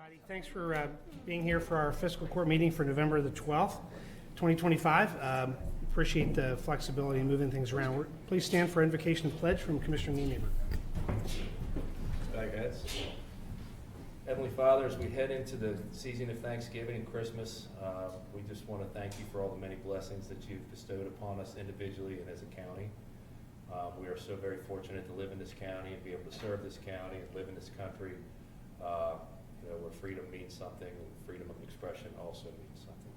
everybody. Thanks for being here for our fiscal court meeting for November the 12th, 2025. Appreciate the flexibility in moving things around. Please stand for invocation and pledge from Commissioner Niemeyer. Hi, guys. Heavenly Father, as we head into the season of Thanksgiving and Christmas, we just want to thank you for all the many blessings that you've bestowed upon us individually and as a county. We are so very fortunate to live in this county and be able to serve this county and live in this country, where freedom means something and freedom of expression also means something.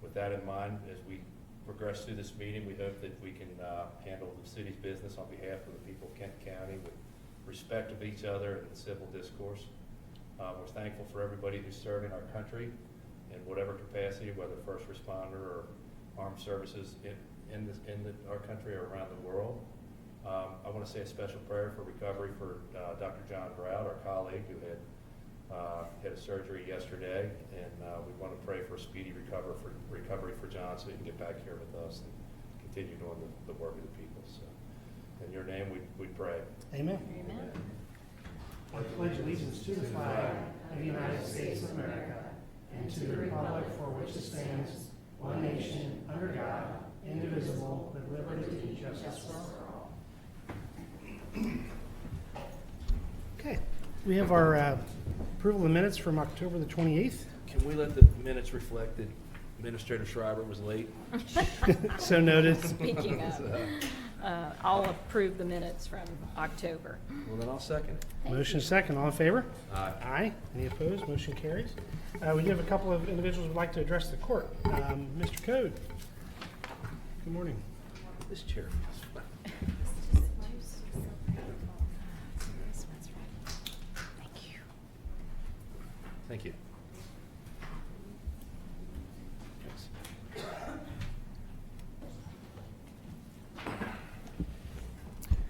With that in mind, as we progress through this meeting, we hope that we can handle the city's business on behalf of the people of Kenton County with respect of each other and civil discourse. We're thankful for everybody who's serving our country in whatever capacity, whether first responder or armed services in our country or around the world. I want to say a special prayer for recovery for Dr. John Brown, our colleague who had a surgery yesterday, and we want to pray for a speedy recovery for John so he can get back here with us and continue doing the work of the people. So, in your name, we pray. Amen. Amen. I pledge allegiance to the flag of the United States of America and to the republic for which it stands, one nation, under God, indivisible, with liberty and justice for all. Okay, we have our approval of the minutes from October the 28th. Can we let the minutes reflect that Administrator Schreiber was late? So noted. Speaking of, I'll approve the minutes from October. Well, then I'll second it. Motion second. All in favor? Aye. Aye. Any opposed? Motion carries. We do have a couple of individuals who would like to address the court. Mr. Code. Good morning. This chair. Thank you.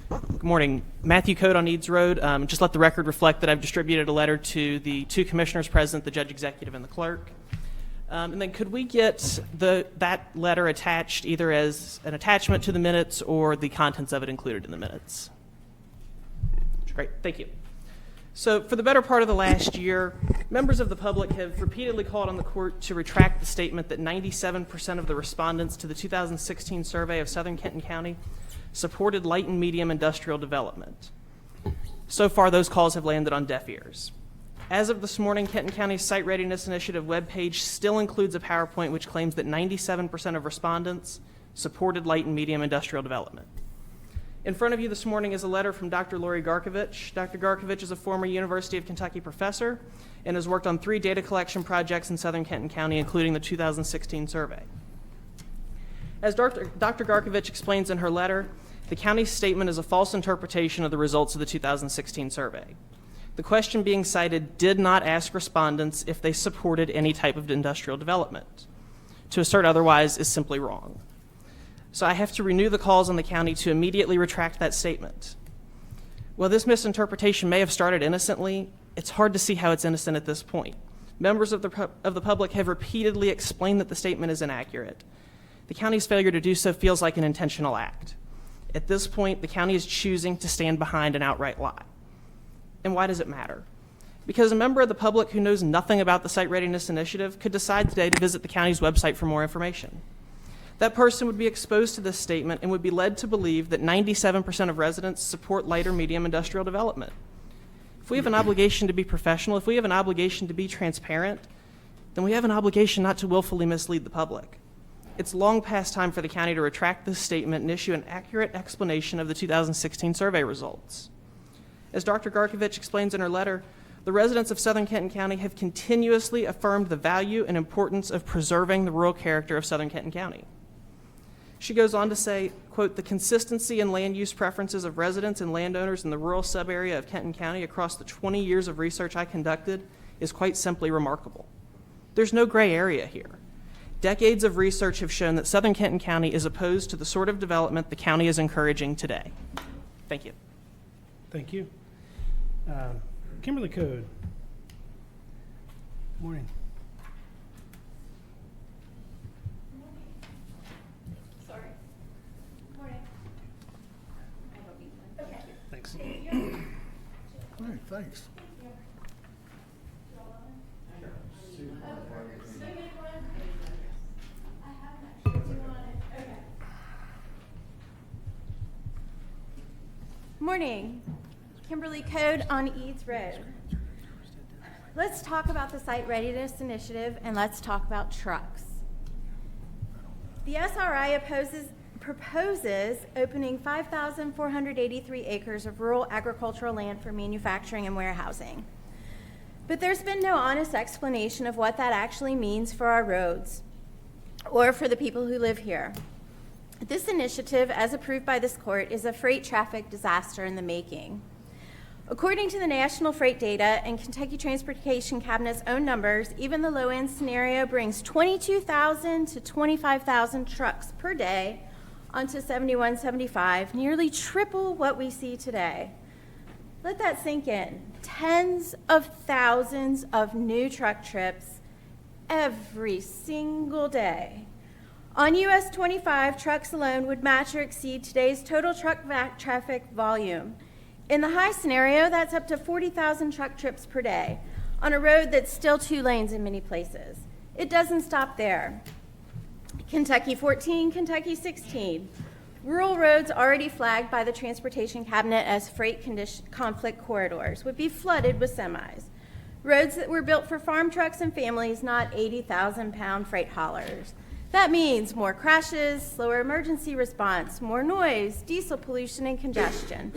Good morning. Matthew Code on Eads Road. Just let the record reflect that I've distributed a letter to the two commissioners present, the judge executive and the clerk. And then could we get that letter attached either as an attachment to the minutes or the contents of it included in the minutes? Great, thank you. So for the better part of the last year, members of the public have repeatedly called on the court to retract the statement that 97% of the respondents to the 2016 survey of Southern Kenton County supported light and medium industrial development. So far, those calls have landed on deaf ears. As of this morning, Kenton County's Site Readiness Initiative webpage still includes a PowerPoint which claims that 97% of respondents supported light and medium industrial development. In front of you this morning is a letter from Dr. Lori Garkovich. Dr. Garkovich is a former University of Kentucky professor and has worked on 3 data collection projects in Southern Kenton County, including the 2016 survey. As Dr. Garkovich explains in her letter, the county's statement is a false interpretation of the results of the 2016 survey. The question being cited did not ask respondents if they supported any type of industrial development. To assert otherwise is simply wrong. So I have to renew the calls on the county to immediately retract that statement. While this misinterpretation may have started innocently, it's hard to see how it's innocent at this point. Members of the public have repeatedly explained that the statement is inaccurate. The county's failure to do so feels like an intentional act. At this point, the county is choosing to stand behind an outright lie. And why does it matter? Because a member of the public who knows nothing about the Site Readiness Initiative could decide today to visit the county's website for more information. That person would be exposed to this statement and would be led to believe that 97% of residents support light or medium industrial development. If we have an obligation to be professional, if we have an obligation to be transparent, then we have an obligation not to willfully mislead the public. It's long past time for the county to retract this statement and issue an accurate explanation of the 2016 survey results. As Dr. Garkovich explains in her letter, the residents of Southern Kenton County have continuously affirmed the value and importance of preserving the rural character of Southern Kenton County. She goes on to say, quote, "The consistency in land use preferences of residents and landowners in the rural sub-area of Kenton County across the 20 years of research I conducted is quite simply remarkable. There's no gray area here. Decades of research have shown that Southern Kenton County is opposed to the sort of development the county is encouraging today." Thank you. Thank you. Kimberly Code. Good morning. Sorry. Morning. I don't need one. Okay. Thanks. All right, thanks. Morning. Kimberly Code on Eads Road. Let's talk about the Site Readiness Initiative and let's talk about trucks. The SRI proposes opening 5,483 acres of rural agricultural land for manufacturing and warehousing. But there's been no honest explanation of what that actually means for our roads or for the people who live here. This initiative, as approved by this court, is a freight traffic disaster in the making. According to the national freight data and Kentucky Transportation Cabinet's own numbers, even the low-end scenario brings 22,000 to 25,000 trucks per day onto 7175, nearly triple what we see today. Let that sink in. Tens of thousands of new truck trips every single day. On US 25, trucks alone would match or exceed today's total truck traffic volume. In the high scenario, that's up to 40,000 truck trips per day on a road that's still 2 lanes in many places. It doesn't stop there. Kentucky 14, Kentucky 16. Rural roads already flagged by the Transportation Cabinet as freight conflict corridors would be flooded with semis. Roads that were built for farm trucks and families, not 80,000-pound freight haulers. That means more crashes, slower emergency response, more noise, diesel pollution, and congestion.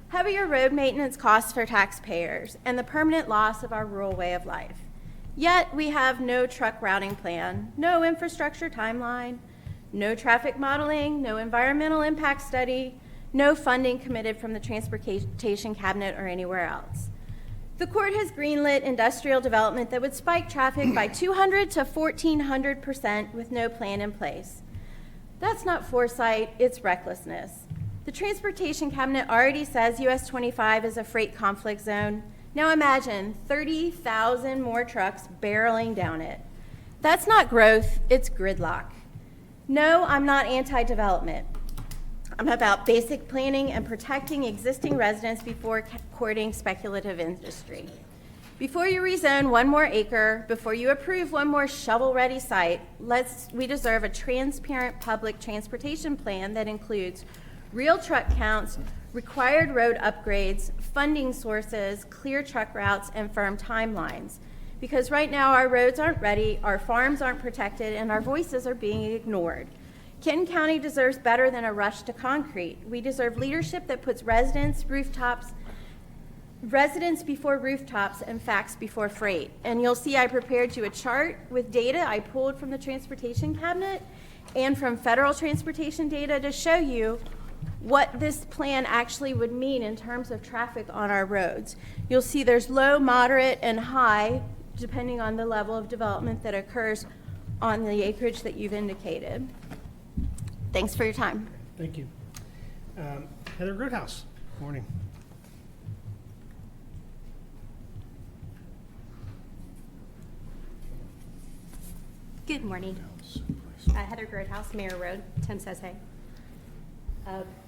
Heavier road maintenance costs for taxpayers, and the permanent loss of our rural way of life. Yet we have no truck routing plan, no infrastructure timeline, no traffic modeling, no environmental impact study, no funding committed from the Transportation Cabinet or anywhere else. The court has greenlit industrial development that would spike traffic by 200 to 1,400% with no plan in place. That's not foresight, it's recklessness. The Transportation Cabinet already says US 25 is a freight conflict zone. Now imagine 30,000 more trucks barreling down it. That's not growth, it's gridlock. No, I'm not anti-development. I'm about basic planning and protecting existing residents before courting speculative industry. Before you rezone 1 more acre, before you approve 1 more shovel-ready site, we deserve a transparent public transportation plan that includes real truck counts, required road upgrades, funding sources, clear truck routes, and firm timelines. Because right now our roads aren't ready, our farms aren't protected, and our voices are being ignored. Kenton County deserves better than a rush to concrete. We deserve leadership that puts residents before rooftops and facts before freight. And you'll see I prepared you a chart with data I pulled from the Transportation Cabinet and from federal transportation data to show you what this plan actually would mean in terms of traffic on our roads. You'll see there's low, moderate, and high, depending on the level of development that occurs on the acreage that you've indicated. Thanks for your time. Thank you. Heather Groothouse, morning. Good morning. Heather Groothouse, Mayor Road, Tim says hey.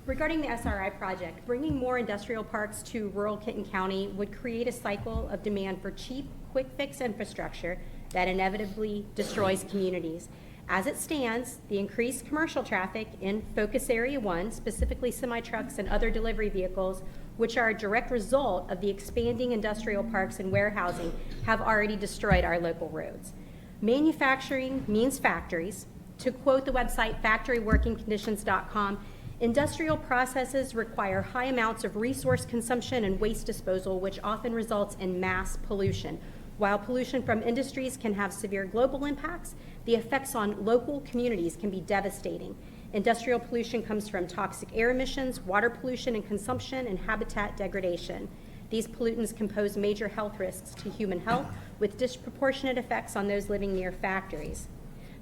Regarding the SRI project, bringing more industrial parks to rural Kenton County would create a cycle of demand for cheap, quick-fix infrastructure that inevitably destroys communities. As it stands, the increased commercial traffic in Focus Area 1, specifically semi-trucks and other delivery vehicles, which are a direct result of the expanding industrial parks and warehousing, have already destroyed our local roads. Manufacturing means factories. To quote the website factoryworkingconditions.com, industrial processes require high amounts of resource consumption and waste disposal, which often results in mass pollution. While pollution from industries can have severe global impacts, the effects on local communities can be devastating. Industrial pollution comes from toxic air emissions, water pollution and consumption, and habitat degradation. These pollutants can pose major health risks to human health, with disproportionate effects on those living near factories.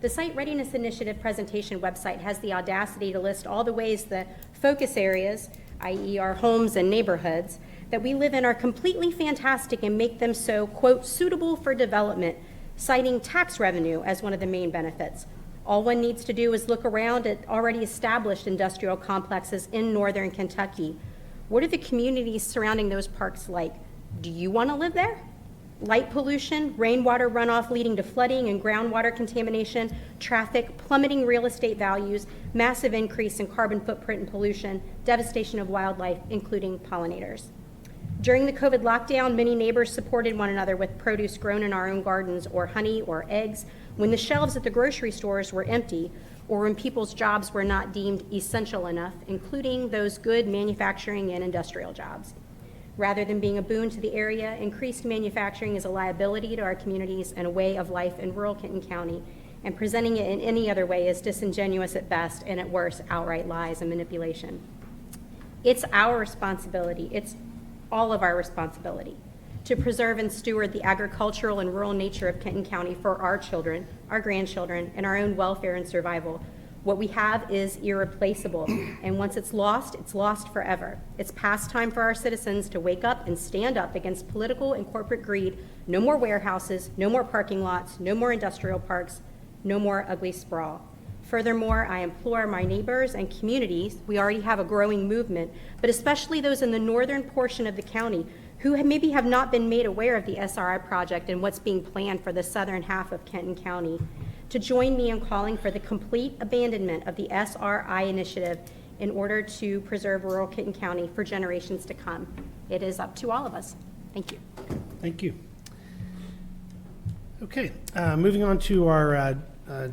The Site Readiness Initiative presentation website has the audacity to list all the ways the focus areas, i.e. our homes and neighborhoods, that we live in are completely fantastic and make them so, quote, suitable for development, citing tax revenue as one of the main benefits. All one needs to do is look around at already established industrial complexes in northern Kentucky. What are the communities surrounding those parks like? Do you want to live there? light pollution, rainwater runoff leading to flooding and groundwater contamination, traffic, plummeting real estate values, massive increase in carbon footprint and pollution, devastation of wildlife, including pollinators. During the COVID lockdown, many neighbors supported one another with produce grown in our own gardens or honey or eggs when the shelves at the grocery stores were empty or when people's jobs were not deemed essential enough, including those good manufacturing and industrial jobs. Rather than being a boon to the area, increased manufacturing is a liability to our communities and a way of life in rural Kenton County, and presenting it in any other way is disingenuous at best and at worst outright lies and manipulation. It's our responsibility, it's all of our responsibility to preserve and steward the agricultural and rural nature of Kenton County for our children, our grandchildren, and our own welfare and survival. What we have is irreplaceable, and once it's lost forever. It's past time for our citizens to wake up and stand up against political and corporate greed. No more warehouses, no more parking lots, no more industrial parks, no more ugly sprawl. Furthermore, I implore my neighbors and communities, we already have a growing movement, but especially those in the northern portion of the county who maybe have not been made aware of the SRI project and what's being planned for the southern half of Kenton County, to join me in calling for the complete abandonment of the SRI initiative in order to preserve rural Kenton County for generations to come. It is up to all of us. Thank you. Thank you. Okay, moving on to our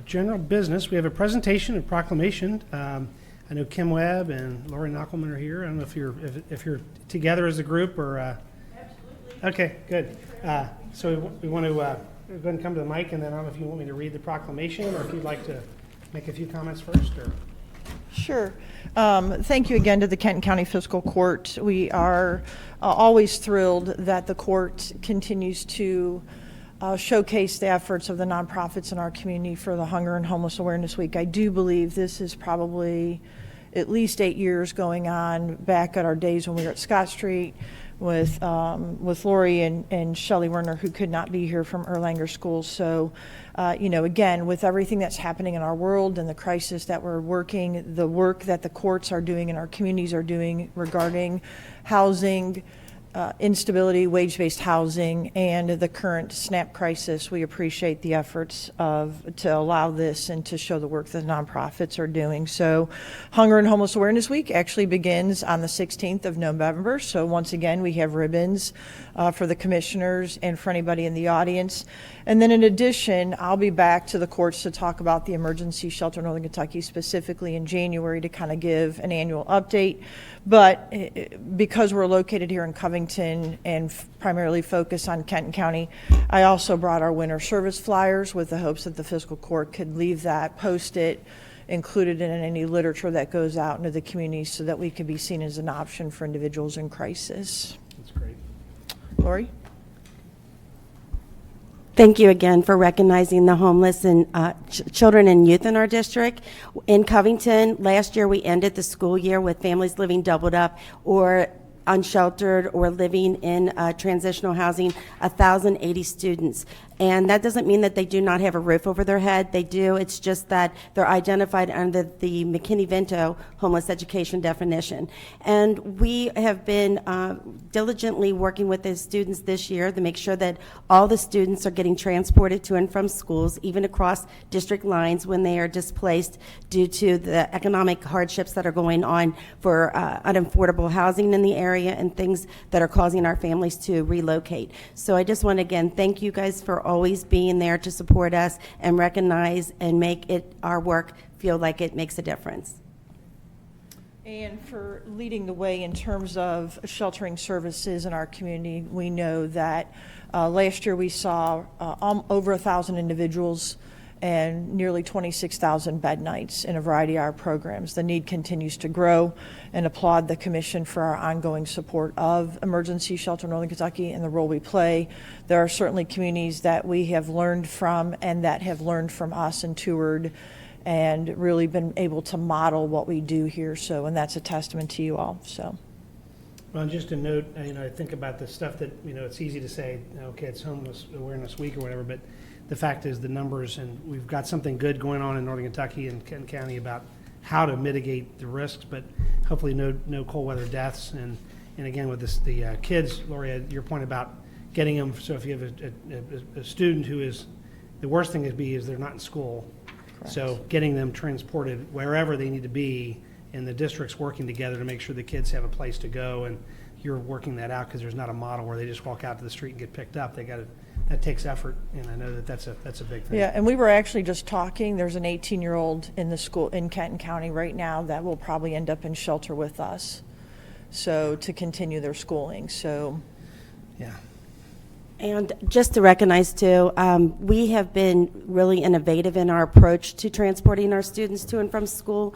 general business. We have a presentation and proclamation. I know Kim Webb and Lori Knockelman are here. I don't know if you're together as a group or. Absolutely. Okay, good. So we want to go ahead and come to the mic, and then I don't know if you want me to read the proclamation or if you'd like to make a few comments first. Or. Sure. Thank you again to the Kenton County Fiscal Court. We are always thrilled that the court continues to showcase the efforts of the nonprofits in our community for the Hunger and Homeless Awareness Week. I do believe this is probably at least 8 years going on back at our days when we were at Scott Street with Lori and Shelley Werner, who could not be here from Erlanger School. So, again, with everything that's happening in our world and the crisis that we're working, the work that the courts are doing and our communities are doing regarding housing, instability, wage-based housing, and the current SNAP crisis, we appreciate the efforts to allow this and to show the work that nonprofits are doing. So Hunger and Homeless Awareness Week actually begins on the 16th of November. So once again, we have ribbons for the commissioners and for anybody in the audience. And then in addition, I'll be back to the courts to talk about the emergency shelter in Northern Kentucky, specifically in January, to kind of give an annual update. But because we're located here in Covington and primarily focused on Kenton County, I also brought our winter service flyers with the hopes that the fiscal court could leave that, post it, included in any literature that goes out into the community so that we could be seen as an option for individuals in crisis. That's great. Lori? Thank you again for recognizing the homeless and children and youth in our district. In Covington, last year we ended the school year with families living doubled up or unsheltered or living in transitional housing, 1,080 students. And that doesn't mean that they do not have a roof over their head. They do. It's just that they're identified under the McKinney-Vento homeless education definition. And we have been diligently working with the students this year to make sure that all the students are getting transported to and from schools, even across district lines when they are displaced due to the economic hardships that are going on for unaffordable housing in the area and things that are causing our families to relocate. So I just want to again thank you guys for always being there to support us and recognize and make it our work feel like it makes a difference. And for leading the way in terms of sheltering services in our community, we know that last year we saw over 1,000 individuals and nearly 26,000 bed nights in a variety of our programs. The need continues to grow, and applaud the Commission for our ongoing support of emergency shelter in Northern Kentucky and the role we play. There are certainly communities that we have learned from and that have learned from us and toured and really been able to model what we do here. So, and that's a testament to you all. So. Well, and just a note, I think about the stuff that, it's easy to say, okay, it's Homeless Awareness Week or whatever, but the fact is the numbers, and we've got something good going on in Northern Kentucky and Kenton County about how to mitigate the risks, but hopefully no cold weather deaths. And again, with the kids, Lori, your point about getting them, so if you have a student who is, the worst thing is they're not in school. So getting them transported wherever they need to be, and the district's working together to make sure the kids have a place to go, and you're working that out because there's not a model where they just walk out to the street and get picked up. That takes effort, and I know that's a big thing. Yeah, and we were actually just talking, there's an 18-year-old in the school in Kenton County right now that will probably end up in shelter with us, so to continue their schooling, so. Yeah. And just to recognize too, we have been really innovative in our approach to transporting our students to and from school.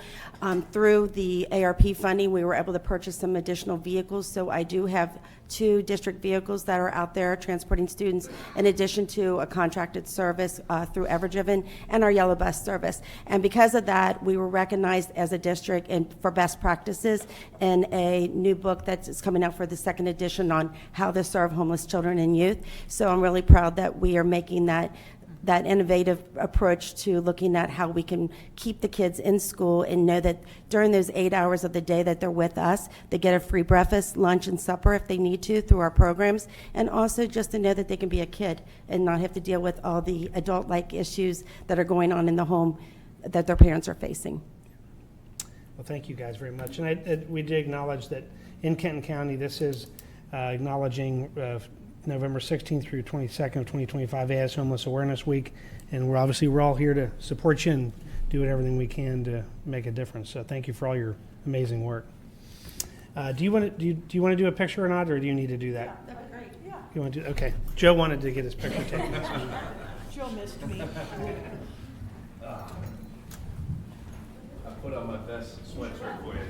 Through the ARP funding, we were able to purchase some additional vehicles. So I do have 2 district vehicles that are out there transporting students, in addition to a contracted service through Everdriven and our yellow bus service. And because of that, we were recognized as a district and for best practices in a new book that's coming out for the 2nd edition on how to serve homeless children and youth. So I'm really proud that we are making that innovative approach to looking at how we can keep the kids in school and know that during those 8 hours of the day that they're with us, they get a free breakfast, lunch, and supper if they need to through our programs, and also just to know that they can be a kid and not have to deal with all the adult-like issues that are going on in the home that their parents are facing. Well, thank you guys very much. And we did acknowledge that in Kenton County, this is acknowledging November 16th through 22nd of 2025 as Homeless Awareness Week, and we're all here to support you and do everything we can to make a difference. So thank you for all your amazing work. Do you want to do a picture or not, or do you need to do that? Yeah, that'd be great. Yeah. You want to do? Okay. Joe wanted to get his picture taken. Joe missed me. I put on my best sweatshirt for you.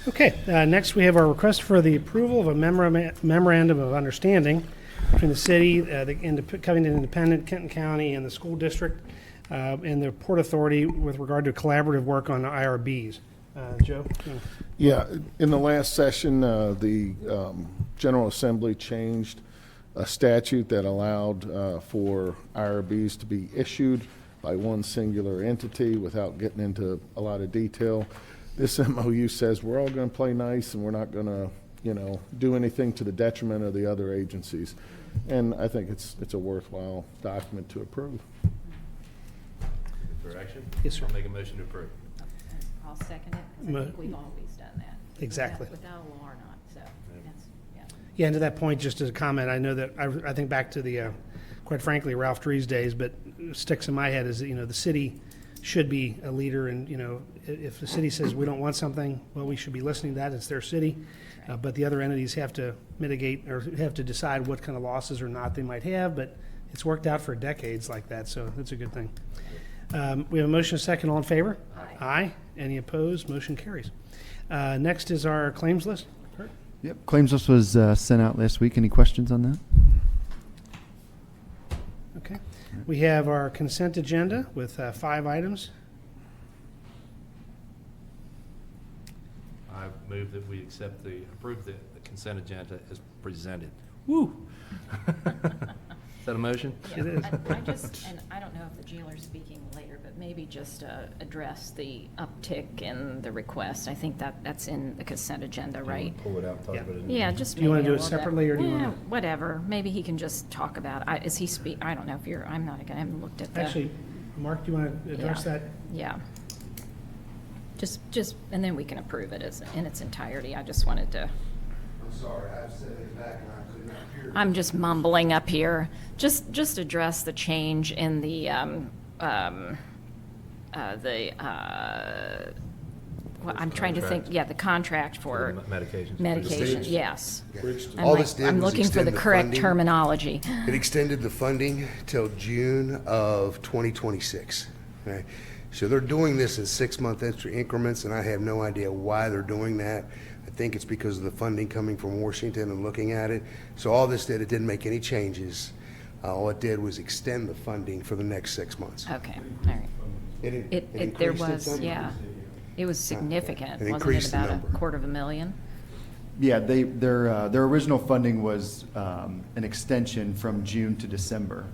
Okay, next we have our request for the approval of a memorandum of understanding between the city, the Covington Independent, Kenton County, and the school district, and the Port Authority with regard to collaborative work on IRBs. Joe? Yeah, in the last session, the General Assembly changed a statute that allowed for IRBs to be issued by one singular entity without getting into a lot of detail. This MOU says we're all going to play nice and we're not going to, do anything to the detriment of the other agencies. And I think it's a worthwhile document to approve. For action? Yes, sir. I'll make a motion to approve. I'll second it, because I think we've always done that. Exactly. Without a law or not, so, that's, yeah. Yeah, and to that point, just as a comment, I know that I think back to the, quite frankly, Ralph Drees days, but sticks in my head is that, the city should be a leader, and, if the city says we don't want something, well, we should be listening to that. It's their city. But the other entities have to mitigate or have to decide what kind of losses or not they might have, but it's worked out for decades like that, so that's a good thing. We have a motion, a second. All in favor? Aye. Aye. Any opposed? Motion carries. Next is our claims list. Kurt? Yep, claims list was sent out last week. Any questions on that? Okay. We have our consent agenda with 5 items. I move that we approve the consent agenda as presented. Woo! Is that a motion? It is. And I don't know if the jailer's speaking later, but maybe just address the uptick in the request. I think that's in the consent agenda, right? Pull it out and talk Yeah. about it. Yeah, just Do you wanna maybe do a it little bit. separately, or do you Yeah, wanna- whatever. Maybe he can just talk about it. I don't know if you're, I'm not, I haven't looked at the. Actually, Mark, do you want to address Yeah. that? Yeah. Just, and then we can approve it in its entirety. I just wanted to, sorry, I've said it back and I could not hear. I'm just mumbling up here. Just address the change in the well, I'm trying to think, Contract. the contract for Medications. medication, yes. All this did I'm was looking for extend the the correct funding. terminology. It extended the funding till June of 2026. Okay? So they're doing this in 6-month increments, and I have no idea why they're doing that. I think it's because of the funding coming from Washington and looking at it. So all this did, it didn't make any changes. All it did was extend the funding for the next 6 months. Okay, all right. It There increased was, its number. yeah. It was significant, It wasn't it, increased the about number. $250,000? Yeah, their original funding was an extension from June to December.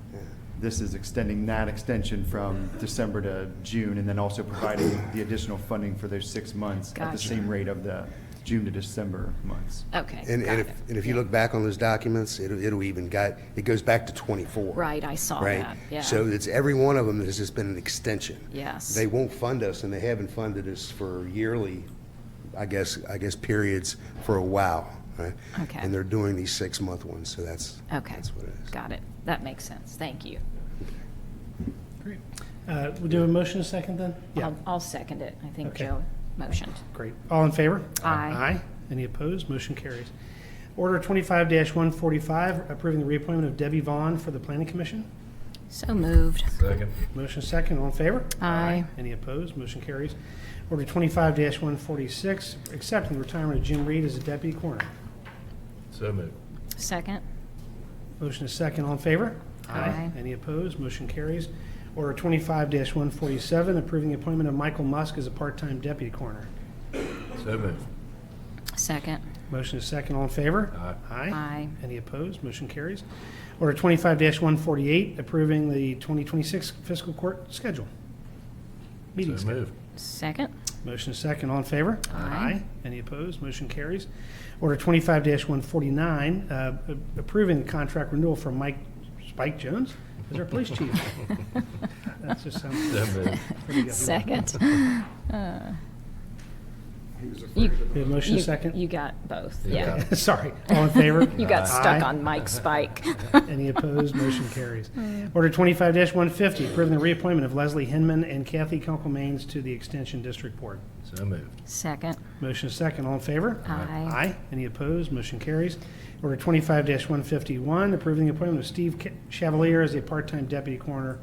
This is extending that extension from December to June, and then also providing the additional funding for those 6 months at the Gotcha. same rate of the June to December months. Okay, And got it. if you look back on those documents, it goes back to 24. Right, I saw Right? that, yeah. So it's every one of them that has just been an extension. Yes. They won't fund us, and they haven't funded us for yearly, I guess periods for a while, right? Okay. And they're doing these 6-month ones, so that's what it is. Got it. That makes sense. Thank you. Great. We'll do a motion in a second then? I'll second it. I think Okay. Joe motioned. Great. All in favor? Aye. Aye. Any opposed? Motion carries. Order 25-145, approving the reappointment of Debbie Vaughn for the Planning Commission. So moved. Second. Motion second. All in favor? Aye. Any opposed? Motion carries. Order 25-146, accepting the retirement of Jim Reed as a deputy coroner. So moved. Second. Motion is second. All in favor? Aye. Any opposed? Motion carries. Order 25-147, approving the appointment of Michael Musk as a part-time deputy coroner. So moved. Second. Motion is second. All in favor? Aye. Aye. Any opposed? Motion carries. Order 25-148, approving the 2026 fiscal court schedule. Meeting So schedule. moved. Second. Motion is second. All in favor? Aye. Any opposed? Motion carries. Order 25-149, approving the contract renewal for Spike Jones as our police chief. That just sounds So moved. pretty good. Second. We have motion You- second. You got both, Yeah. yeah. Sorry. All in favor? You got stuck Aye. on Mike Spike. Any opposed? Motion carries. Order 25-150, approving the reappointment of Leslie Hinman and Kathy Kunkelmains to the Extension District Board. So moved. Second. Motion is second. All in favor? Aye. Aye. Any opposed? Motion carries. Order 25-151, approving the appointment of Steve Chevalier as a part-time deputy coroner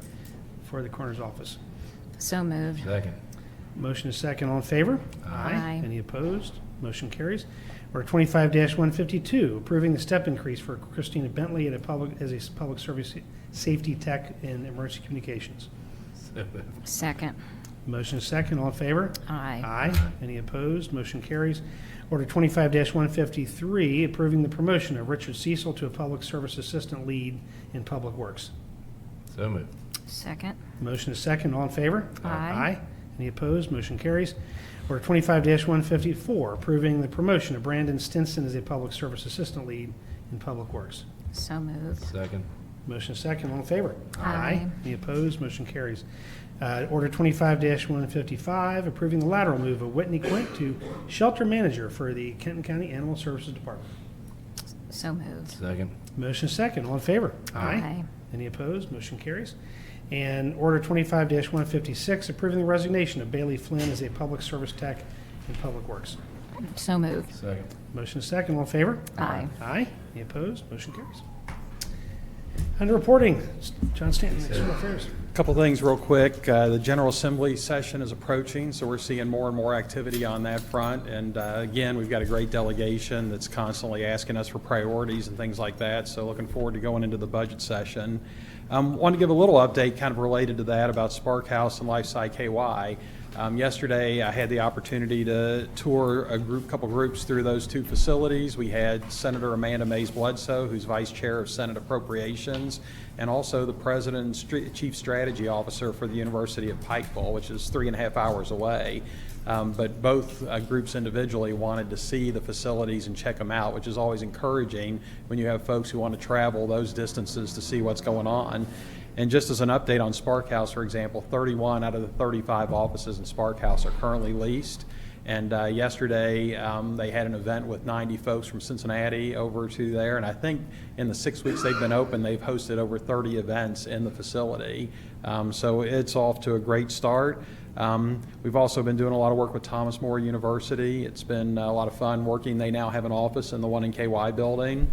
for the coroner's office. So moved. Second. Motion is second. All in favor? Aye. Any opposed? Motion carries. Order 25-152, approving the step increase for Christina Bentley as a public service safety tech in emergency communications. So moved. Second. Motion is second. All in favor? Aye. Aye. Any opposed? Motion carries. Order 25-153, approving the promotion of Richard Cecil to a public service assistant lead in public works. So moved. Second. Motion is second. All in favor? Aye. Any opposed? Motion carries. Order 25-154, approving the promotion of Brandon Stinson as a public service assistant lead in public works. So moved. Second. Motion is second. All in favor? Aye. Any opposed? Motion carries. Order 25-155, approving the lateral move of Whitney Quint to shelter manager for the Kenton County Animal Services Department. So moved. Second. Motion is second. All in favor? Aye. Any opposed? Motion carries. And Order 25-156, approving the resignation of Bailey Flynn as a public service tech in public works. So moved. Second. Motion is second. All in favor? Aye. Aye. Any opposed? Motion carries. Under reporting, John Stanton, External Affairs. Couple things real quick. The General Assembly session is approaching, so we're seeing more and more activity on that front. And again, we've got a great delegation that's constantly asking us for priorities and things like that, so looking forward to going into the budget session. Want to give a little update kind of related to that about Spark House and LifeSci KY. Yesterday, I had the opportunity to tour couple groups through those two facilities. We had Senator Amanda Mays Bledsoe, who's Vice Chair of Senate Appropriations, and also the President and Chief Strategy Officer for the University of Pikeville, which is 3.5 hours away. But both groups individually wanted to see the facilities and check them out, which is always encouraging when you have folks who want to travel those distances to see what's going on. And just as an update on Spark House, for example, 31 out of the 35 offices in Spark House are currently leased. And yesterday, they had an event with 90 folks from Cincinnati over to there. And I think in the 6 weeks they've been open, they've hosted over 30 events in the facility. So it's off to a great start. We've also been doing a lot of work with Thomas More University. It's been a lot of fun working. They now have an office in the one in KY building.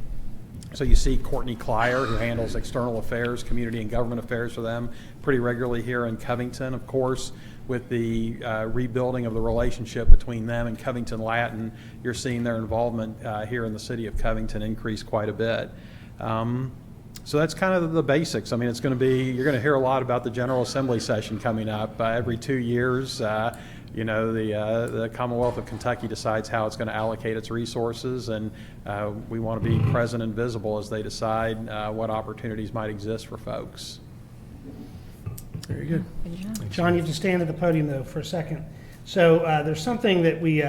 So you see Courtney Clyer, who handles external affairs, community and government affairs for them, pretty regularly here in Covington. Of course, with the rebuilding of the relationship between them and Covington Latin, you're seeing their involvement here in the city of Covington increase quite a bit. So that's kind of the basics. I mean, it's going to be, you're going to hear a lot about the General Assembly session coming up. Every 2 years, you know, the Commonwealth of Kentucky decides how it's going to allocate its resources, and we want to be present and visible as they decide what opportunities might exist for folks. Very good. John, you have to stand at the podium, though, for a second. So there's something that we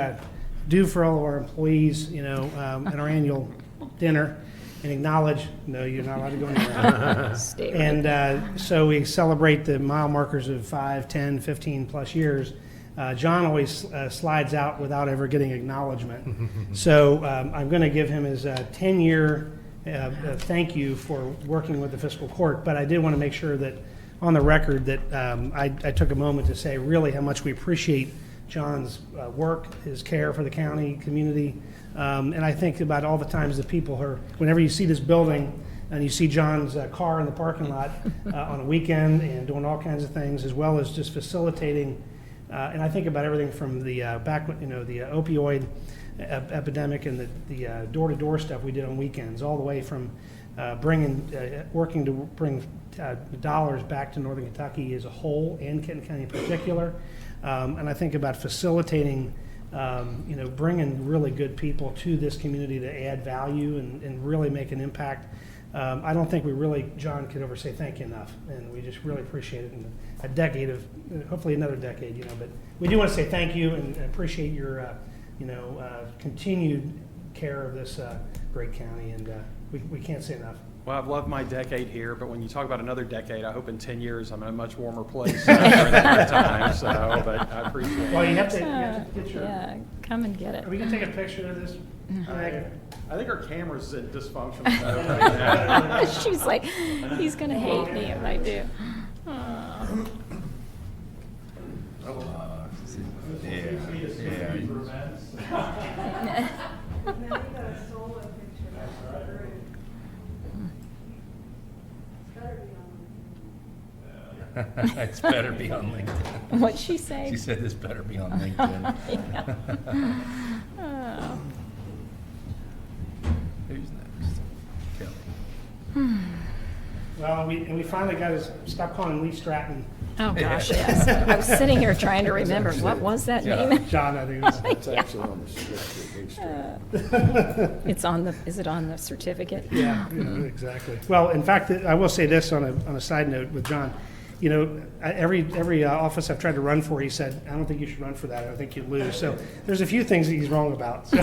do for all of our employees, you know, at our annual dinner, and acknowledge, no, you're not allowed to go anywhere. Stay right And so we celebrate the mile markers of 5, 10, 15 plus years. John always slides out without ever getting acknowledgement. So I'm going to give him his 10-year thank you for working with the fiscal court, but I did want to make sure that on the record that I took a moment to say really how much we appreciate John's work, his care for the county, community, and I think about all the times that people are, whenever you see this building and you see John's car in the parking lot on a weekend and doing all kinds of things, as well as just facilitating, and I think about everything from the the opioid epidemic and the door-to-door stuff we did on weekends, all the way from working to bring dollars back to Northern Kentucky as a whole and Kenton County in particular. And I think about facilitating, bringing really good people to this community to add value and really make an impact. I don't think we really, John, could ever say thank you enough, and we just really appreciate it. And a decade of, hopefully another decade, but we do want to say thank you and appreciate your, continued care of this great county, and we can't say enough. Well, I've loved my decade here, but when you talk about another decade, I hope in 10 years I'm in a much warmer place during that time. So, but I appreciate it. Well, you have to get your. Yeah, come and get it. Are we gonna take a picture of this? I think our camera's in dysfunctional mode right now. She's like, he's going to hate me if I do. It's better be on LinkedIn. What'd she say? She said this better be on LinkedIn. Oh. Who's next? Kelly. Well, we finally got to stop calling him Lee Stratton. Oh, gosh, yes. I was sitting here trying to remember, what was that name? John, I think it was. It's actually on the certificate. It's on the, is it on the certificate? Yeah, exactly. Well, in fact, I will say this on a side note with John. You know, every office I've tried to run for, he said, I don't think you should run for that. I think you'd lose. So there's a few things that he's wrong about. So.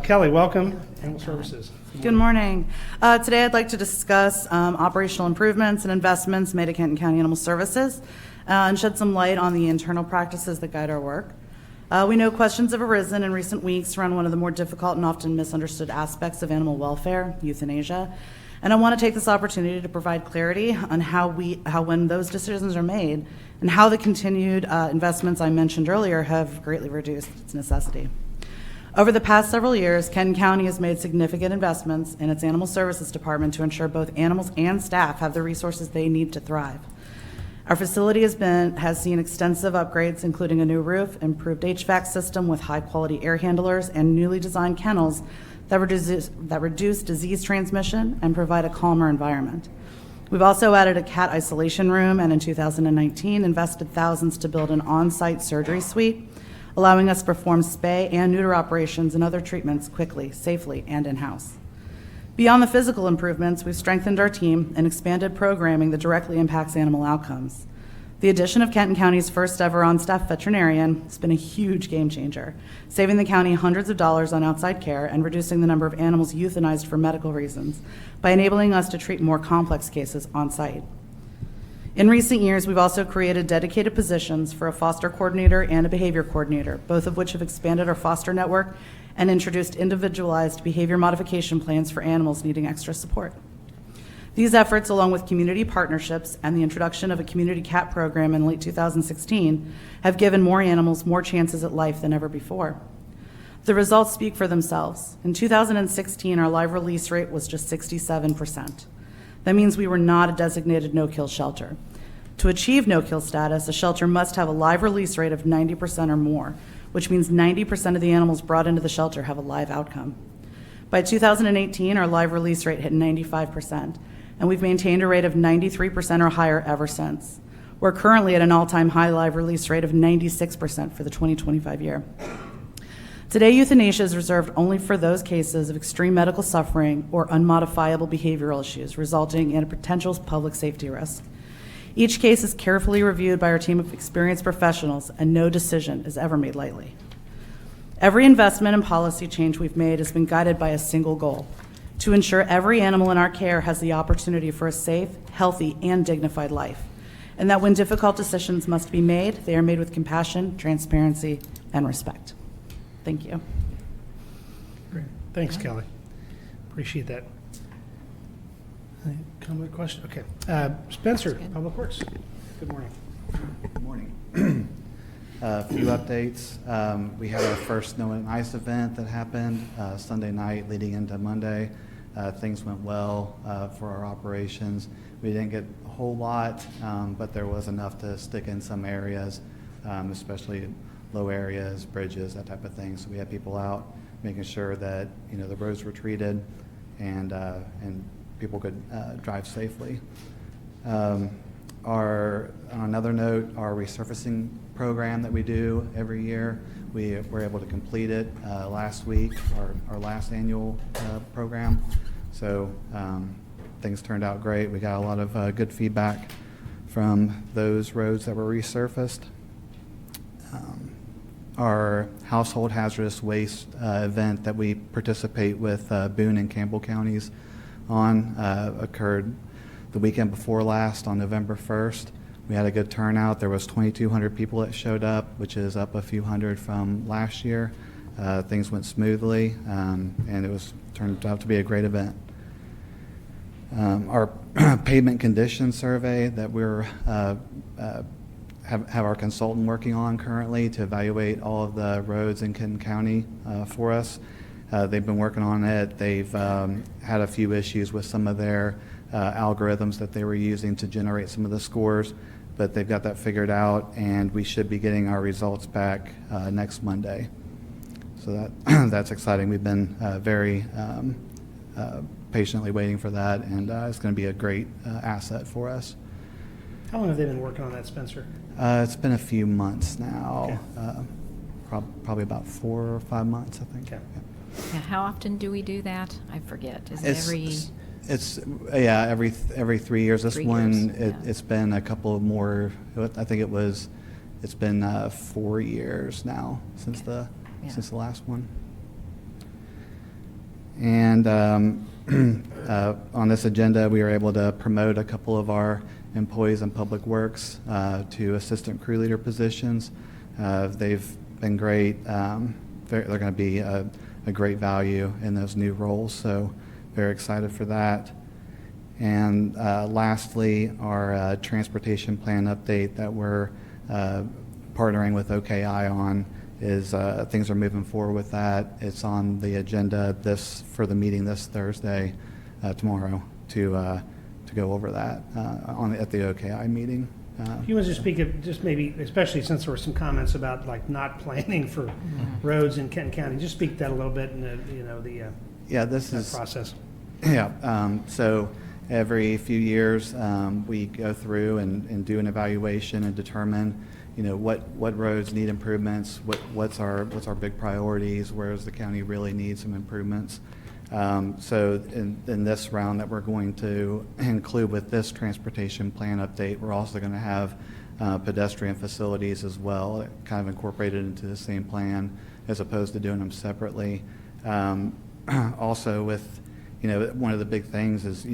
Kelly, welcome. Animal Services. Good morning. Today I'd like to discuss operational improvements and investments made at Kenton County Animal Services and shed some light on the internal practices that guide our work. We know questions have arisen in recent weeks around one of the more difficult and often misunderstood aspects of animal welfare, euthanasia. And I want to take this opportunity to provide clarity on how when those decisions are made and how the continued investments I mentioned earlier have greatly reduced its necessity. Over the past several years, Kenton County has made significant investments in its Animal Services Department to ensure both animals and staff have the resources they need to thrive. Our facility has seen extensive upgrades, including a new roof, improved HVAC system with high-quality air handlers, and newly designed kennels that reduce disease transmission and provide a calmer environment. We've also added a cat isolation room, and in 2019 invested thousands to build an on-site surgery suite, allowing us to perform spay and neuter operations and other treatments quickly, safely, and in-house. Beyond the physical improvements, we've strengthened our team and expanded programming that directly impacts animal outcomes. The addition of Kenton County's first ever on-staff veterinarian has been a huge game changer, saving the county hundreds of dollars on outside care and reducing the number of animals euthanized for medical reasons by enabling us to treat more complex cases on site. In recent years, we've also created dedicated positions for a foster coordinator and a behavior coordinator, both of which have expanded our foster network and introduced individualized behavior modification plans for animals needing extra support. These efforts, along with community partnerships and the introduction of a community cat program in late 2016, have given more animals more chances at life than ever before. The results speak for themselves. In 2016, our live release rate was just 67%. That means we were not a designated no-kill shelter. To achieve no-kill status, a shelter must have a live release rate of 90% or more, which means 90% of the animals brought into the shelter have a live outcome. By 2018, our live release rate hit 95%, and we've maintained a rate of 93% or higher ever since. We're currently at an all-time high live release rate of 96% for the 2025 year. Today, euthanasia is reserved only for those cases of extreme medical suffering or unmodifiable behavioral issues resulting in a potential public safety risk. Each case is carefully reviewed by our team of experienced professionals, and no decision is ever made lightly. Every investment and policy change we've made has been guided by a single goal: to ensure every animal in our care has the opportunity for a safe, healthy, and dignified life, and that when difficult decisions must be made, they are made with compassion, transparency, and respect. Thank you. Great. Thanks, Kelly. Appreciate that. Any comment, question? Okay. Spencer, Public Works. Good morning. Good morning. A few updates. We had our first Snow and Ice event that happened Sunday night leading into Monday. Things went well for our operations. We didn't get a whole lot, but there was enough to stick in some areas, especially low areas, bridges, that type of thing. So we had people out making sure that the roads were treated and people could drive safely. On another note, our resurfacing program that we do every year, we were able to complete it last week, our last annual program. So things turned out great. We got a lot of good feedback from those roads that were resurfaced. Our household hazardous waste event that we participate with Boone and Campbell counties on occurred the weekend before last on November 1st. We had a good turnout. There was 2,200 people that showed up, which is up a few hundred from last year. Things went smoothly, and it turned out to be a great event. Our pavement condition survey that we're have our consultant working on currently to evaluate all of the roads in Kenton County for us. They've been working on it. They've had a few issues with some of their algorithms that they were using to generate some of the scores, but they've got that figured out, and we should be getting our results back next Monday. So that's exciting. We've been very patiently waiting for that, and it's going to be a great asset for us. How long have they been working on that, Spencer? It's been a few months now, Okay. Probably about 4 or 5 months, I think. Okay. Yeah, how often do we do that? I forget. Is it every? It's every 3 years. This 3 one, years, yeah. it's been a couple more. I think it's been 4 years now since the last one. And on this agenda, we were able to promote a couple of our employees in Public Works to assistant crew leader positions. They've been great. They're going to be a great value in those new roles, so very excited for that. And lastly, our transportation plan update that we're partnering with OKI on is things are moving forward with that. It's on the agenda for the meeting this Thursday, tomorrow, to go over that at the OKI meeting. If you want to speak of just maybe, especially since there were some comments about like not planning for roads in Kenton County, just speak that a little bit in the process. Yeah. So every few years we go through and do an evaluation and determine what roads need improvements, what's our big priorities, where does the county really need some improvements. So in this round that we're going to include with this transportation plan update, we're also going to have pedestrian facilities as well, kind of incorporated into the same plan as opposed to doing them separately. Also with, one of the big things is,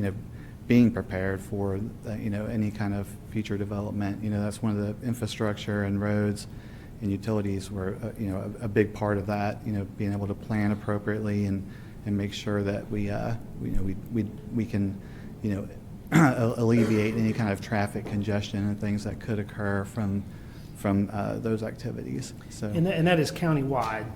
being prepared for, any kind of future development. That's one of the infrastructure and roads and utilities were, a big part of that, being able to plan appropriately and make sure that we can, alleviate any kind of traffic congestion and things that could occur from those activities. So, And that is countywide.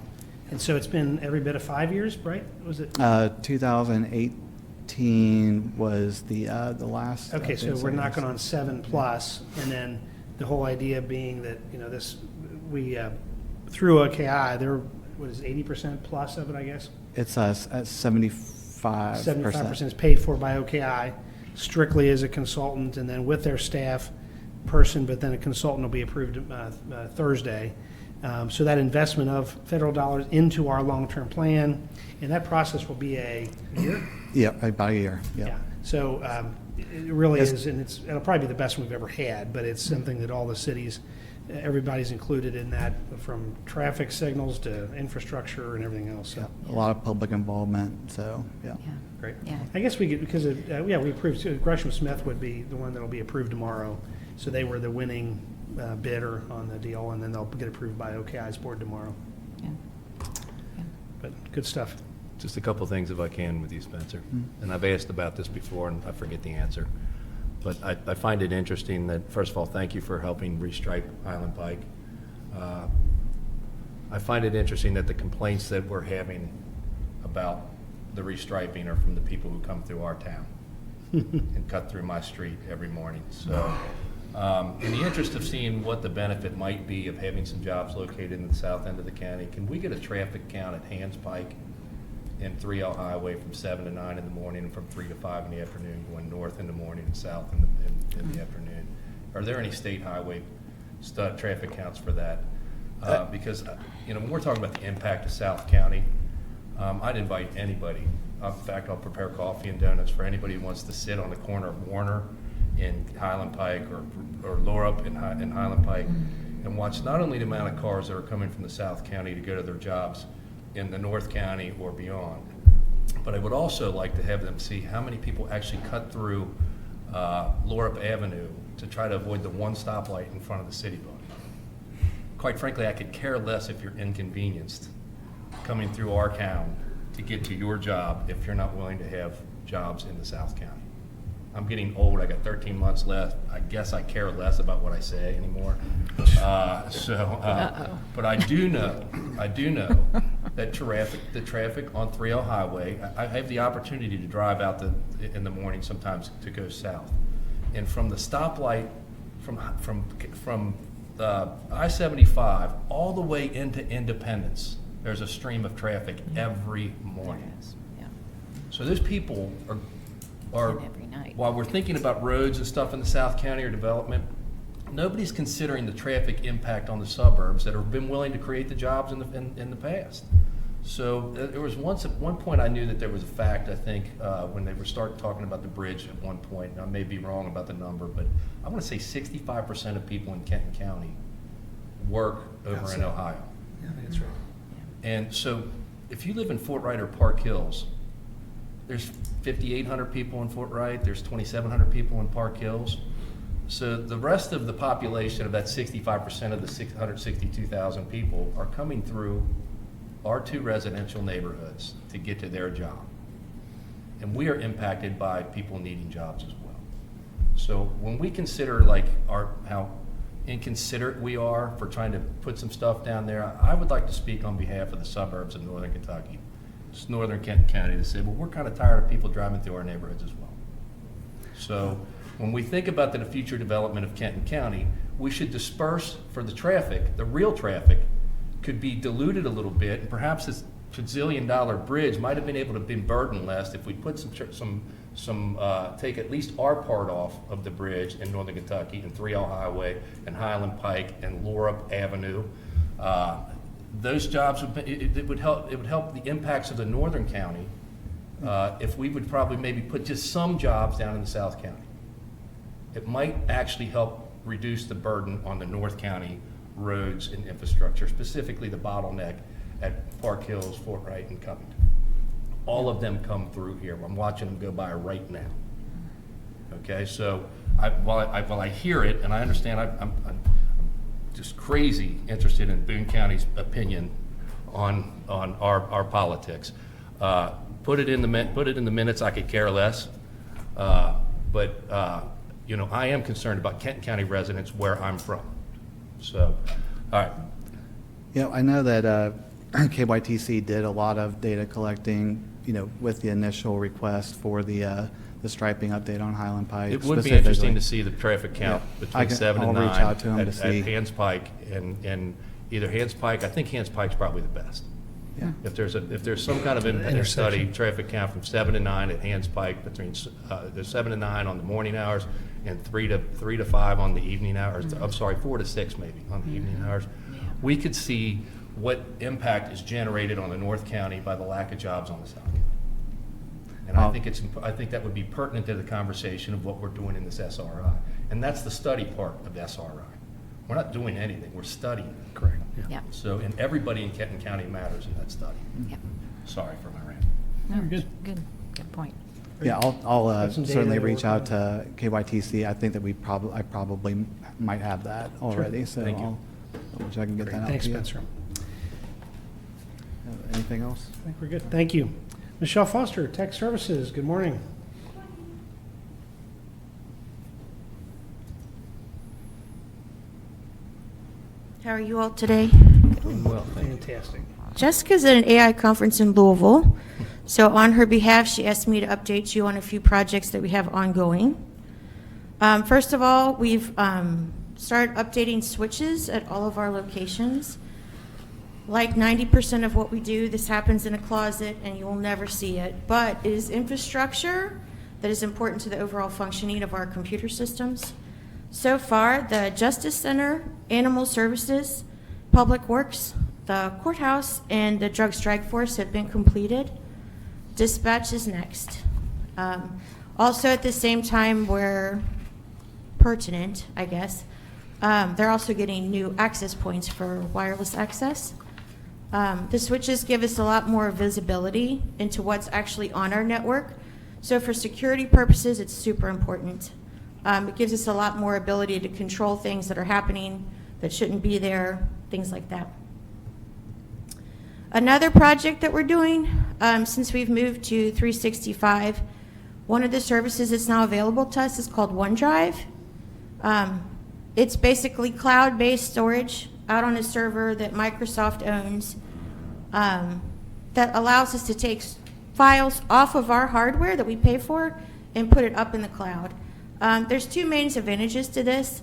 And so it's been every bit of 5 years, right? Was it? 2018 was the last. Okay, so we're knocking on 7+, and then the whole idea being that, we, through OKI, there, what is 80% plus of it, I guess? It's at 75%. 75% is paid for by OKI, strictly as a consultant, and then with their staff person, but then a consultant will be approved Thursday. So that investment of federal dollars into our long-term plan, and that process will be a year? Yeah, about a year, Yeah. So it really is, and it'll probably be the best we've ever had, but it's something that all the cities, everybody's included in that, from traffic signals to infrastructure and everything else. So. Yeah, a lot of public involvement, so, yeah. Great. Yeah. I guess we could, because, we approved, Gresham Smith would be the one that'll be approved tomorrow. So they were the winning bidder on the deal, and then they'll get approved by OKI's board tomorrow. Yeah. But good stuff. Just a couple things if I can with you, Spencer. And I've asked about this before and I forget the answer. But I find it interesting that, first of all, thank you for helping restripe Highland Pike. I find it interesting that the complaints that we're having about the restriping are from the people who come through our town and cut through my street every morning. So in the interest of seeing what the benefit might be of having some jobs located in the south end of the county, can we get a traffic count at Hands Pike and 3L Highway from 7 to 9 in the morning and from 3 to 5 in the afternoon, going north in the morning and south in the afternoon? Are there any state highway traffic counts for that? Because when we're talking about the impact of South County, I'd invite anybody. In fact, I'll prepare coffee and donuts for anybody who wants to sit on the corner of Warner in Highland Pike or Lorup in Highland Pike and watch not only the amount of cars that are coming from the South County to go to their jobs in the North County or beyond, but I would also like to have them see how many people actually cut through Lorup Avenue to try to avoid the one stoplight in front of the city building. Quite frankly, I could care less if you're inconvenienced coming through our town to get to your job if you're not willing to have jobs in the South County. I'm getting old. I got 13 months left. I guess I care less about what I say anymore. But I do know that the traffic on 3L Highway, I have the opportunity to drive out in the morning sometimes to go south. And from the stoplight, from I-75 all the way into Independence, there's a stream of traffic every morning. Yeah. So those people are Every night. while we're thinking about roads and stuff in the South County or development, nobody's considering the traffic impact on the suburbs that have been willing to create the jobs in the past. So there was at one point I knew that there was a fact, I think, when they were starting talking about the bridge at one point, and I may be wrong about the number, but I want to say 65% of people in Kenton County work over in Ohio. Yeah, that's right. And so if you live in Fort Wright or Park Hills, there's 5,800 people in Fort Wright, there's 2,700 people in Park Hills. So the rest of the population of that 65% of the 662,000 people are coming through our two residential neighborhoods to get to their job. And we are impacted by people needing jobs as well. So when we consider how inconsiderate we are for trying to put some stuff down there, I would like to speak on behalf of the suburbs of northern Kentucky, just northern Kenton County, to say, well, we're kind of tired of people driving through our neighborhoods as well. So when we think about the future development of Kenton County, we should disperse for the traffic. The real traffic could be diluted a little bit, and perhaps this $1 trillion bridge might have been able to be burden less if we put take at least our part off of the bridge in northern Kentucky and 3L Highway and Highland Pike and Lorup Avenue. Those jobs it would help the impacts of the northern county if we would probably maybe put just some jobs down in the South County. It might actually help reduce the burden on the North County roads and infrastructure, specifically the bottleneck at Park Hills, Fort Wright, and Covington. All of them come through here. I'm watching them go by right now. okay? So while I hear it, and I understand, I'm just crazy interested in Boone County's opinion on our politics. Put it in the minutes, I could care less. But you know, I am concerned about Kenton County residents where I'm from. So, all right. You know, I know that KYTC did a lot of data collecting, you know, with the initial request for the striping update on Highland Pike. It would be interesting to see the traffic count between 7 and 9 I'll reach out to him at to see. Hans Pike and either Hans Pike. I think Hans Pike's probably the best. Yeah. If there's some kind of independent study, traffic count from 7 to 9 at Hans Pike, between there's 7 to 9 on the morning hours and 3 to 5 on the evening hours. I'm sorry, 4 to 6 maybe on the evening hours. We could see what impact is generated on the North County by the lack of jobs on the South. And I think that would be pertinent to the conversation of what we're doing in this SRI. And that's the study part of the SRI. We're not doing anything, we're studying. Correct. Yeah. So, and everybody in Kenton County matters in that study. Yeah. Sorry for my rant. No, Good. Good point. Yeah, I'll Got some data certainly to reach work out to KYTC. I think that I probably might have that already, so Thank you. I'll which I can get that out Thanks, to you. Spencer. Anything else? I think we're good. Thank you. Michelle Foster, Tech Services, good morning. How are you all today? Well, fantastic. Jessica's at an AI conference in Louisville, so on her behalf, she asked me to update you on a few projects that we have ongoing. First of all, we've started updating switches at all of our locations. Like 90% of what we do, this happens in a closet and you will never see it, but it is infrastructure that is important to the overall functioning of our computer systems. So far, the Justice Center, Animal Services, Public Works, the courthouse, and the Drug Strike Force have been completed. Dispatch is next. Also, at the same time, where pertinent, I guess, they're also getting new access points for wireless access. The switches give us a lot more visibility into what's actually on our network. So for security purposes, it's super important. It gives us a lot more ability to control things that are happening that shouldn't be there, things like that. Another project that we're doing, since we've moved to 365, one of the services that's now available to us is called OneDrive. It's basically cloud-based storage out on a server that Microsoft owns that allows us to take files off of our hardware that we pay for and put it up in the cloud. There's two main advantages to this.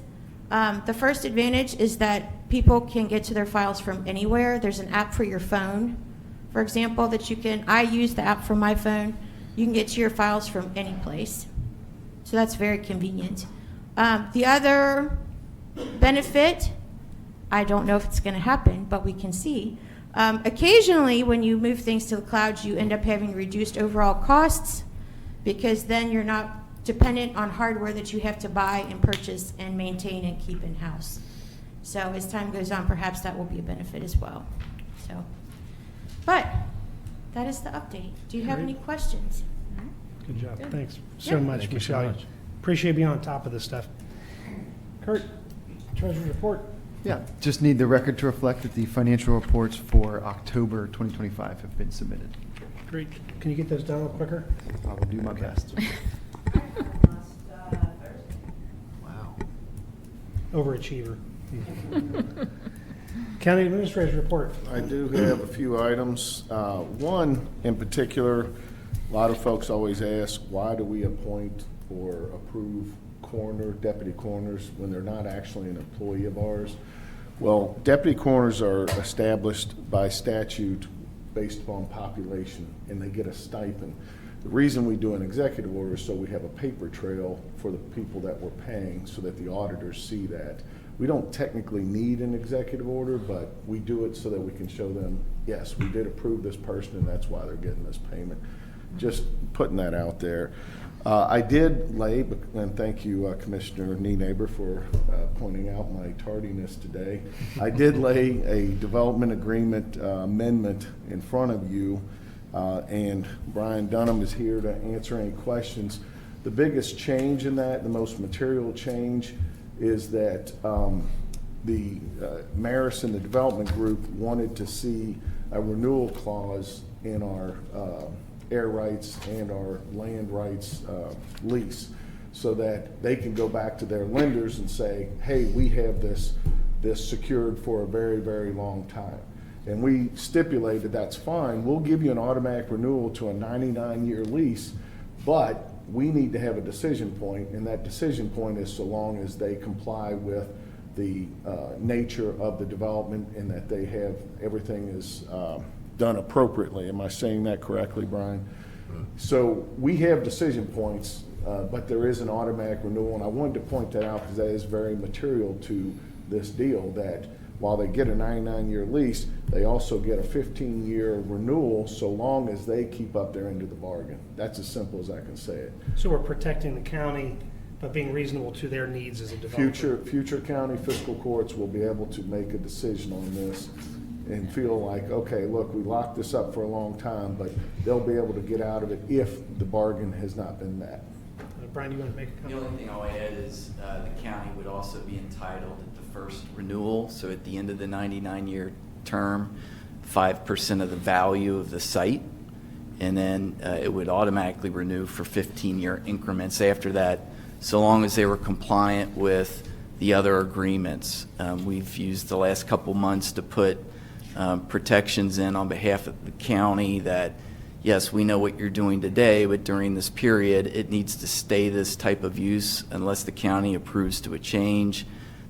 The first advantage is that people can get to their files from anywhere. There's an app for your phone, for example, that you can, I use the app for my phone. You can get to your files from any place. So that's very convenient. The other benefit, I don't know if it's going to happen, but we can see. Occasionally, when you move things to the cloud, you end up having reduced overall costs because then you're not dependent on hardware that you have to buy and purchase and maintain and keep in-house. So as time goes on, perhaps that will be a benefit as well. So, but that is the update. Do you have Great. any questions? Good job. Good. Thanks so Yeah. much, Thank you so Michelle. much. Appreciate being on top of this stuff. Kurt, Treasurer's Report. Yeah, just need the record to reflect that the financial reports for October 2025 have been submitted. Great. Can you get those done a little quicker? I will do my best. Wow. Overachiever. County Administrator's Report. I do have a few items. One in particular, a lot of folks always ask, why do we appoint or approve deputy coroners when they're not actually an employee of ours? Well, deputy coroners are established by statute based upon population, and they get a stipend. The reason we do an executive order is so we have a paper trail for the people that we're paying so that the auditors see that. We don't technically need an executive order, but we do it so that we can show them, yes, we did approve this person and that's why they're getting this payment. Just putting that out there. I did lay, and thank you, Commissioner Nienaber, for pointing out my tardiness today. I did lay a development agreement amendment in front of you, and Brian Dunham is here to answer any questions. The biggest change in that, the most material change, is that the Maris and the development group wanted to see a renewal clause in our air rights and our land rights lease, so that they can go back to their lenders and say, hey, we have this secured for a very, very long time. And we stipulated that's fine. We'll give you an automatic renewal to a 99-year lease, but we need to have a decision point, and that decision point is so long as they comply with the nature of the development and that they have, everything is done appropriately. Am I saying that correctly, Brian? So we have decision points, but there is an automatic renewal, and I wanted to point that out because that is very material to this deal, that while they get a 99-year lease, they also get a 15-year renewal so long as they keep up their end of the bargain. That's as simple as I can say it. So we're protecting the county, but being reasonable to their needs as a developer. Future county fiscal courts will be able to make a decision on this and feel like, okay, look, we locked this up for a long time, but they'll be able to get out of it if the bargain has not been met. Brian, you want to make a comment? The only thing I'll add is the county would also be entitled at the first renewal, so at the end of the 99-year term, 5% of the value of the site, and then it would automatically renew for 15-year increments after that, so long as they were compliant with the other agreements. We've used the last couple months to put protections in on behalf of the county that, yes, we know what you're doing today, but during this period, it needs to stay this type of use unless the county approves to a change.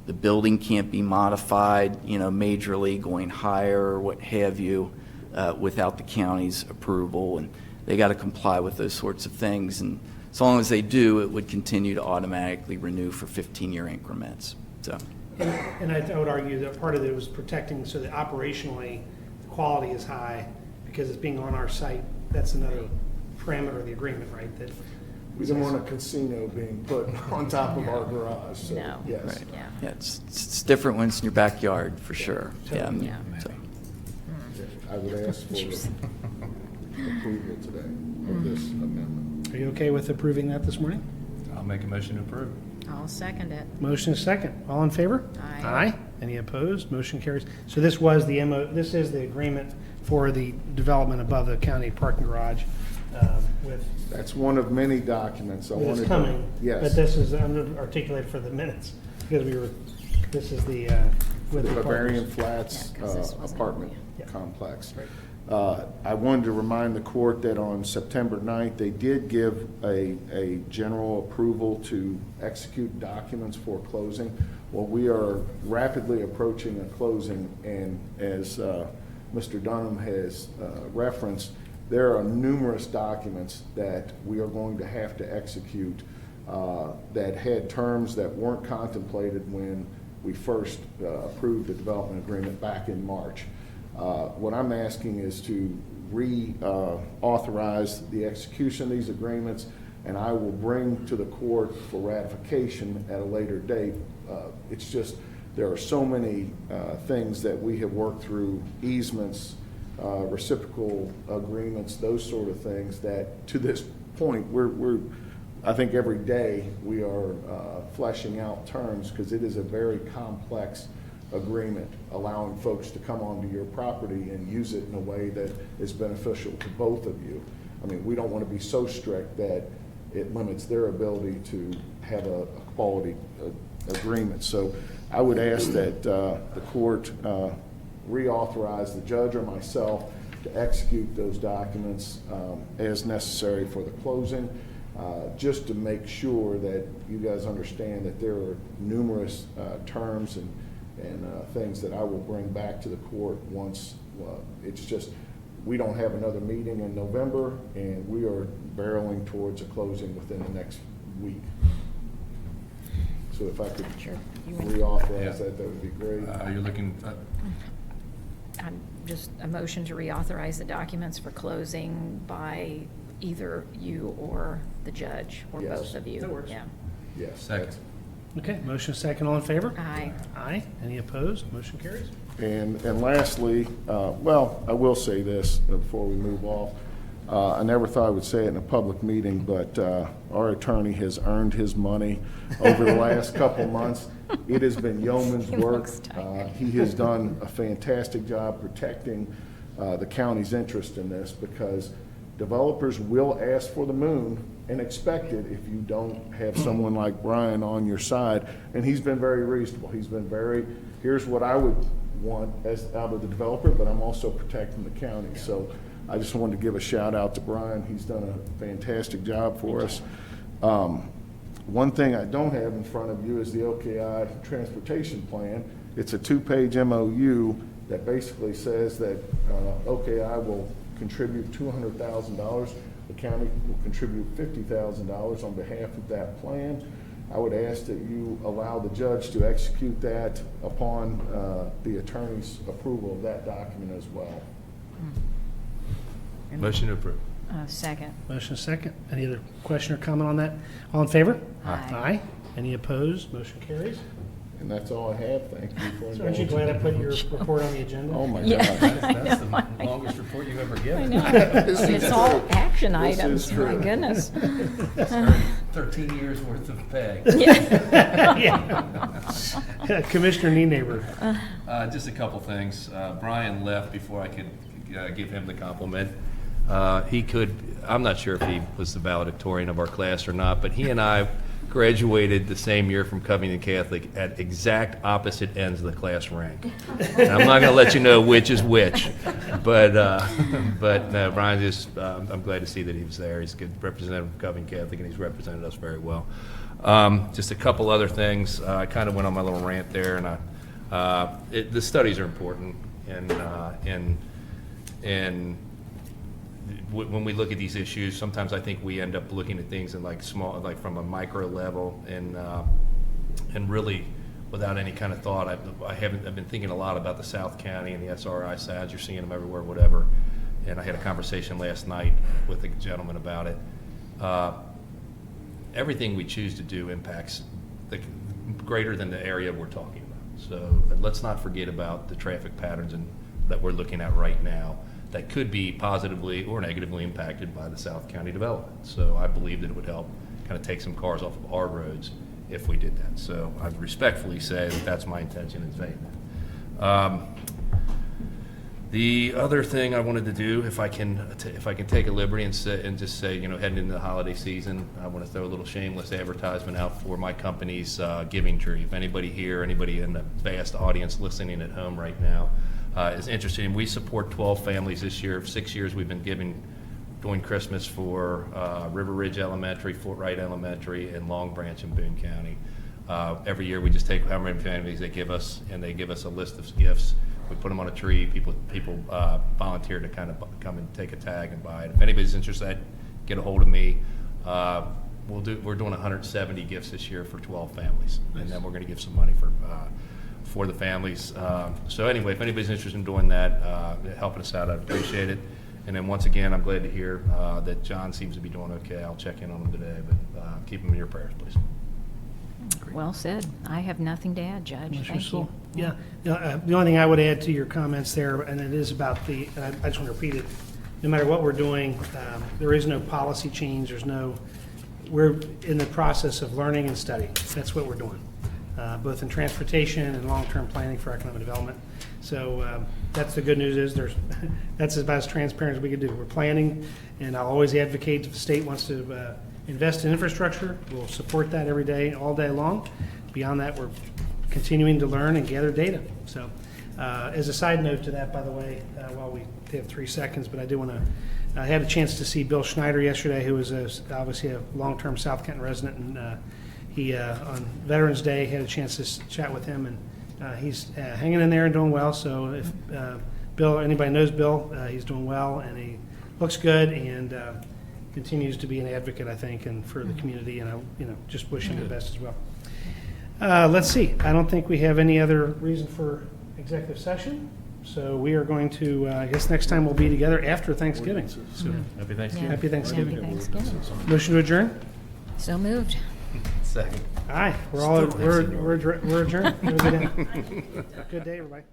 The building can't be modified, majorly going higher or what have you, without the county's approval. And they got to comply with those sorts of things. And as long as they do, it would continue to automatically renew for 15-year increments. So. And I would argue that part of it was protecting so that operationally the quality is high because it's being on our site. That's another parameter of the agreement, right? That we don't want a casino being put on top of our garage. So, No. yes. Right. Yeah, it's different when it's in your backyard, for sure. Yeah. So. I would ask for approval today of this amendment. Are you okay with approving that this morning? I'll make a motion to approve. I'll second it. Motion is second. All in favor? Aye. Aye. Any opposed? Motion carries. So this was the this is the agreement for the development above the county parking garage with. That's one of many documents I wanted It's coming. Yes. But this is articulated for the minutes because this is the with the the Bavarian partners. Flats apartment Yeah. complex. I wanted to remind the court that on September 9th, they did give a general approval to execute documents for closing. Well, we are rapidly approaching a closing, and as Mr. Dunham has referenced, there are numerous documents that we are going to have to execute that had terms that weren't contemplated when we first approved the development agreement back in March. What I'm asking is to reauthorize the execution of these agreements, and I will bring to the court for ratification at a later date. It's just, there are so many things that we have worked through, easements, reciprocal agreements, those sort of things, that to this point, I think every day we are fleshing out terms because it is a very complex agreement, allowing folks to come onto your property and use it in a way that is beneficial to both of you. I mean, we don't want to be so strict that it limits their ability to have a quality agreement. So I would ask that the court reauthorize the judge or myself to execute those documents as necessary for the closing, just to make sure that you guys understand that there are numerous terms and things that I will bring back to the court once it's just, we don't have another meeting in November, and we are barreling towards a closing within the next week. So if I could reauthorize that would be great. You're looking I'm just a motion to reauthorize the documents for closing by either you or the judge, or Yes. both of you. That works. Yeah. Yes. second. Okay, motion second. All in favor? Aye. Aye. Any opposed? Motion carries. And lastly, well, I will say this before we move off. I never thought I would say it in a public meeting, but our attorney has earned his money over the last couple months. It has been yeoman's He work. looks tired. He has done a fantastic job protecting the county's interest in this, because developers will ask for the moon and expect it if you don't have someone like Brian on your side. And he's been very reasonable. He's been very, here's what I would want as out of the developer, but I'm also protecting the county. So I just wanted to give a shout out to Brian. He's done a fantastic job for us. One thing I don't have in front of you is the OKI transportation plan. It's a 2-page MOU that basically says that OKI will contribute $200,000. The county will contribute $50,000 on behalf of that plan. I would ask that you allow the judge to execute that upon the attorney's approval of that document as well. Motion to approve. Second. Motion second. Any other question or comment on that? All in favor? Aye. Aye. Any opposed? Motion carries. And that's all I have. Thank you for So aren't you glad I put your report on the agenda? Oh, my Yeah. gosh. That's the longest report you've ever I given. know. This And is it's all true. action This is items, my true. goodness. 13 years worth of pay. Yeah. Commissioner Nienaber. Just a couple things. Brian left before I could give him the compliment. I'm not sure if he was the valedictorian of our class or not, but he and I graduated the same year from Covington Catholic at exact opposite ends of the class rank. And I'm not going to let you know which is which, but no, Brian I'm glad to see that he was there. He's a good representative of Covington Catholic, and he's represented us very well. Just a couple other things. I kind of went on my little rant there, and the studies are important, and when we look at these issues, sometimes I think we end up looking at things in like from a micro level, and really without any kind of thought. I've been thinking a lot about the South County and the SRI signs. You're seeing them everywhere, whatever. And I had a conversation last night with a gentleman about it. Everything we choose to do impacts greater than the area we're talking about. So let's not forget about the traffic patterns that we're looking at right now that could be positively or negatively impacted by the South County development. So I believe that it would help kind of take some cars off of our roads if we did that. So I respectfully say that that's my intention in saying that. The other thing I wanted to do, if I can take a liberty and just say, heading into the holiday season, I want to throw a little shameless advertisement out for my company's Giving Tree. If anybody here, anybody in the vast audience listening at home right now is interested, and we support 12 families this year. 6 years we've been doing Christmas for River Ridge Elementary, Fort Wright Elementary, and Long Branch in Boone County. Every year we just take how many families they give us, and they give us a list of gifts. We put them on a tree. People volunteer to kind of come and take a tag and buy it. If anybody's interested, get a hold of me. We're doing 170 gifts this year for 12 families, and then we're going to give some money for the families. So anyway, if anybody's interested in doing that, helping us out, I'd appreciate it. And then once again, I'm glad to hear that John seems to be doing okay. I'll check in on him today, but keep him in your prayers, please. Well said. I have nothing to add, Judge. Thank you. Yeah. The only thing I would add to your comments there, and it is about and I just want to repeat it, no matter what we're doing, there is no policy change. We're in the process of learning and studying. That's what we're doing, both in transportation and long-term planning for economic development. So that's the good news is that's about as transparent as we can do. We're planning, and I'll always advocate if the state wants to invest in infrastructure. We'll support that every day, all day long. Beyond that, we're continuing to learn and gather data. So as a side note to that, by the way, while we have 3 seconds, but I do want to, I had a chance to see Bill Schneider yesterday, who is obviously a long-term South Kenton resident, and he, on Veterans Day, had a chance to chat with him, and he's hanging in there and doing well. So if anybody knows Bill, he's doing well, and he looks good, and continues to be an advocate, I think, and for the community, and I just wish him the best as well. Let's see. I don't think we have any other reason for executive session, so we are going to, I guess next time we'll be together after Thanksgiving. So, Happy Thanksgiving. Happy Thanksgiving. Happy Thanksgiving. Motion to adjourn? So moved. Second. Aye. We're adjourned. Have a good day. Good day, everybody.